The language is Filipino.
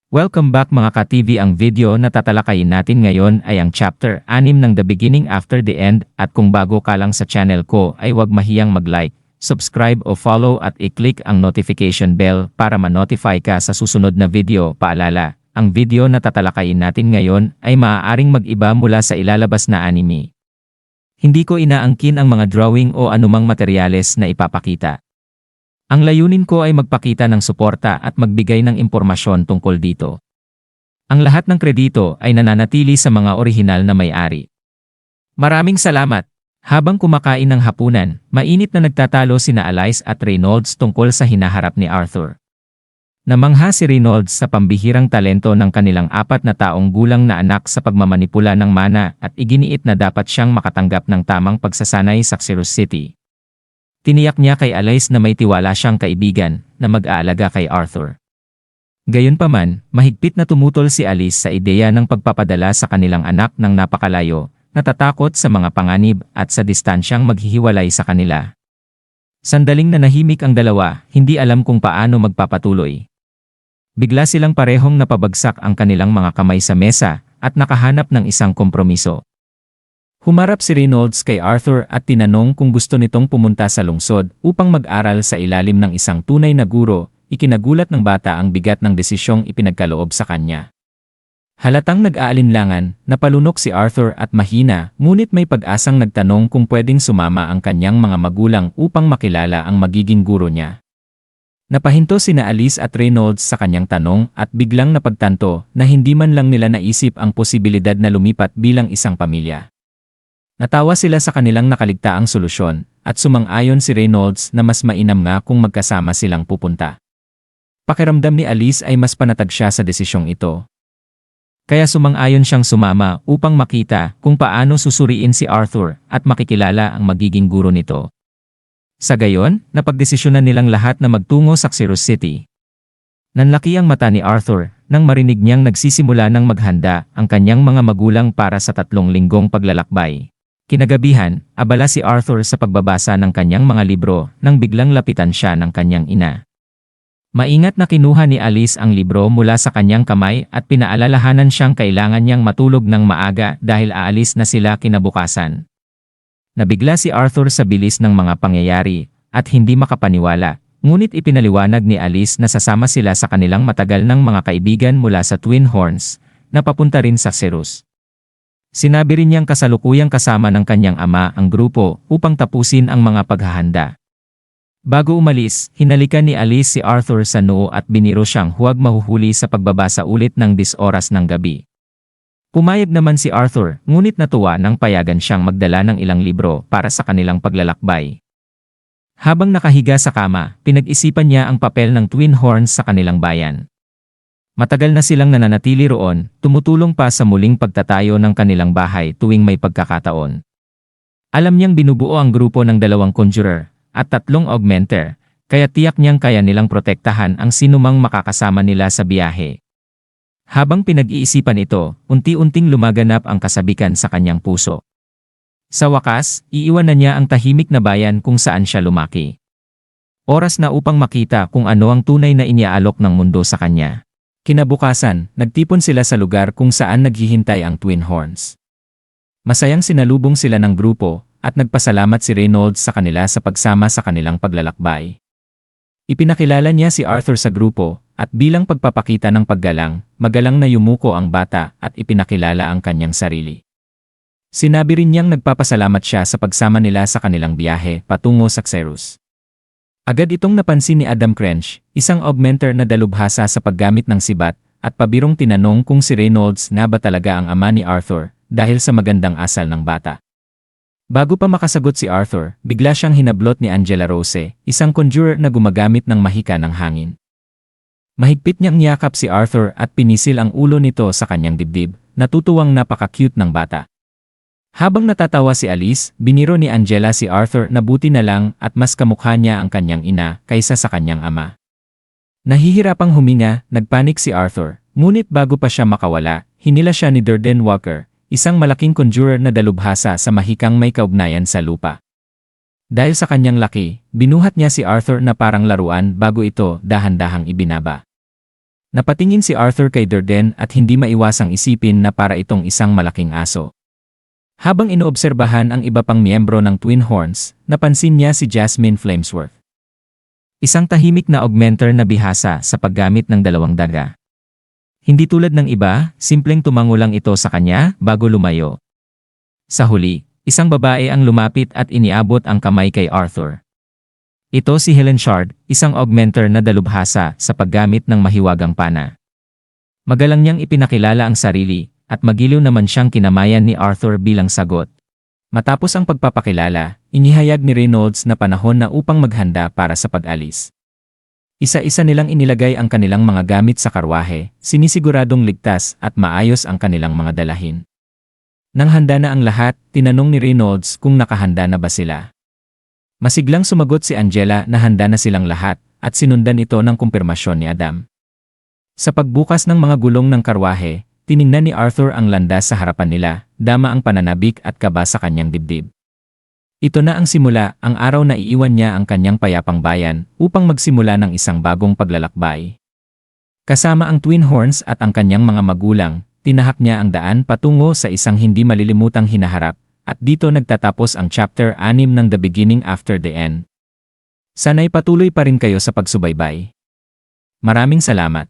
Welcome back mga ka-TV. Ang video na tatalakayin natin ngayon ay ang chapter 6 ng The Beginning After the End, at kung bago ka lang sa channel ko ay huwag mahiyang mag-like, subscribe o follow at i-click ang notification bell para ma-notify ka sa susunod na video. Paalala, ang video na tatalakayin natin ngayon ay maaaring mag-iba mula sa ilalabas na anime. Hindi ko inaangkin ang mga drawing o anumang materyales na ipapakita. Ang layunin ko ay magpakita ng suporta at magbigay ng impormasyon tungkol dito. Ang lahat ng kredito ay nananatili sa mga orihinal na may-ari. Maraming salamat! Habang kumakain ng hapunan, mainit na nagtatalo sina Alice at Reynolds tungkol sa hinaharap ni Arthur. Namangha si Reynolds sa pambihirang talento ng kanilang 4 na taong gulang na anak sa pagmamanipula ng mana at iginiit na dapat siyang makatanggap ng tamang pagsasanay sa Xeros City. Tiniyak niya kay Alice na may tiwala siyang kaibigan na mag-aalaga kay Arthur. Gayunpaman, mahigpit na tumutol si Alice sa ideya ng pagpapadala sa kanilang anak ng napakalayo, natatakot sa mga panganib at sa distansyang maghihiwalay sa kanila. Sandaling nanahimik ang dalawa, hindi alam kung paano magpapatuloy. Bigla silang parehong napabagsak ang kanilang mga kamay sa mesa at nakahanap ng isang kompromiso. Humarap si Reynolds kay Arthur at tinanong kung gusto nitong pumunta sa lungsod upang mag-aral sa ilalim ng isang tunay na guro. Ikinagulat ng bata ang bigat ng desisyong ipinagkaloob sa kanya. Halatang nag-aalinlangan, napalunok si Arthur at mahina, ngunit may pag-asang nagtanong kung pwedeng sumama ang kanyang mga magulang upang makilala ang magiging guro niya. Napahinto sina Alice at Reynolds sa kanyang tanong at biglang napagtanto na hindi man lang nila naisip ang posibilidad na lumipat bilang isang pamilya. Natawa sila sa kanilang nakaligtaang solusyon, at sumang-ayon si Reynolds na mas mainam nga kung magkasama silang pupunta. Pakiramdam ni Alice ay mas panatag siya sa desisyong ito. Kaya sumang-ayon siyang sumama upang makita kung paano susuriin si Arthur at makikilala ang magiging guro nito. Sa gayon, napagdesisyonan nilang lahat na magtungo sa Xeros City. Nanlaki ang mata ni Arthur nang marinig niyang nagsisimula ng maghanda ang kanyang mga magulang para sa 3 linggong paglalakbay. Kinagabihan, abala si Arthur sa pagbabasa ng kanyang mga libro nang biglang lapitan siya ng kanyang ina. Maingat na kinuha ni Alice ang libro mula sa kanyang kamay at pinaalalahanan siyang kailangan niyang matulog ng maaga dahil aalis na sila kinabukasan. Nabigla si Arthur sa bilis ng mga pangyayari at hindi makapaniwala, ngunit ipinaliwanag ni Alice na sasama sila sa kanilang matagal ng mga kaibigan mula sa Twin Horns na papunta rin sa Xeros. Sinabi rin niyang kasalukuyang kasama ng kanyang ama ang grupo upang tapusin ang mga paghahanda. Bago umalis, hinalikan ni Alice si Arthur sa noo at biniro siyang huwag mahuhuli sa pagbabasa ulit ng 10 oras ng gabi. Pumayag naman si Arthur, ngunit natuwa nang payagan siyang magdala ng ilang libro para sa kanilang paglalakbay. Habang nakahiga sa kama, pinag-isipan niya ang papel ng Twin Horns sa kanilang bayan. Matagal na silang nananatili roon, tumutulong pa sa muling pagtatayo ng kanilang bahay tuwing may pagkakataon. Alam niyang binubuo ang grupo ng 2 conjurer at 3 augmenter, kaya tiyak niyang kaya nilang protektahan ang sinumang makakasama nila sa biyahe. Habang pinag-iisipan ito, unti-unting lumaganap ang kasabikan sa kanyang puso. Sa wakas, iiwan na niya ang tahimik na bayan kung saan siya lumaki. Oras na upang makita kung ano ang tunay na iniaalok ng mundo sa kanya. Kinabukasan, nagtipon sila sa lugar kung saan naghihintay ang Twin Horns. Masayang sinalubong sila ng grupo at nagpasalamat si Reynolds sa kanila sa pagsama sa kanilang paglalakbay. Ipinakilala niya si Arthur sa grupo at bilang pagpapakita ng paggalang, magalang na yumuko ang bata at ipinakilala ang kanyang sarili. Sinabi rin niyang nagpapasalamat siya sa pagsama nila sa kanilang biyahe patungo sa Xeros. Agad itong napansin ni Adam Crench, isang augmenter na dalubhasa sa paggamit ng sibat, at pabirong tinanong kung si Reynolds na ba talaga ang ama ni Arthur dahil sa magandang asal ng bata. Bago pa makasagot si Arthur, bigla siyang hinablot ni Angela Rose, isang conjurer na gumagamit ng mahika ng hangin. Mahigpit niyang niyakap si Arthur at pinisil ang ulo nito sa kanyang dibdib, natutuwang napaka-cute ng bata. Habang natatawa si Alice, biniro ni Angela si Arthur na buti na lang at mas kamukha niya ang kanyang ina kaysa sa kanyang ama. Nahihirapang huminga, nagpanik si Arthur, ngunit bago pa siya makawala, hinila siya ni Durden Walker, isang malaking conjurer na dalubhasa sa mahikang may kaugnayan sa lupa. Dahil sa kanyang laki, binuhat niya si Arthur na parang laruan bago ito dahan-dahang ibinaba. Napatingin si Arthur kay Durden at hindi maiwasang isipin na para itong isang malaking aso. Habang inoobserbahan ang iba pang miyembro ng Twin Horns, napansin niya si Jasmine Flamesworth. Isang tahimik na augmenter na bihasa sa paggamit ng dalawang daga. Hindi tulad ng iba, simpleng tumango lang ito sa kanya bago lumayo. Sa huli, isang babae ang lumapit at iniabot ang kamay kay Arthur. Ito si Helen Shard, isang augmenter na dalubhasa sa paggamit ng mahiwagang pana. Magalang niyang ipinakilala ang sarili, at magiliw naman siyang kinamayan ni Arthur bilang sagot. Matapos ang pagpapakilala, inihayag ni Reynolds na panahon na upang maghanda para sa pag-alis. Isa-isa nilang inilagay ang kanilang mga gamit sa karwahe, sinisiguradong ligtas at maayos ang kanilang mga dalahin. Nang handa na ang lahat, tinanong ni Reynolds kung nakahanda na ba sila. Masiglang sumagot si Angela na handa na silang lahat, at sinundan ito ng kumpirmasyon ni Adam. Sa pagbukas ng mga gulong ng karwahe, tiningnan ni Arthur ang landas sa harapan nila, dama ang pananabik at kaba sa kanyang dibdib. Ito na ang simula, ang araw na iiwan niya ang kanyang payapang bayan upang magsimula ng isang bagong paglalakbay. Kasama ang Twin Horns at ang kanyang mga magulang, tinahak niya ang daan patungo sa isang hindi malilimutang hinaharap. At dito nagtatapos ang chapter 6 ng The Beginning After the End. Sana'y patuloy pa rin kayo sa pagsubaybay. Maraming salamat.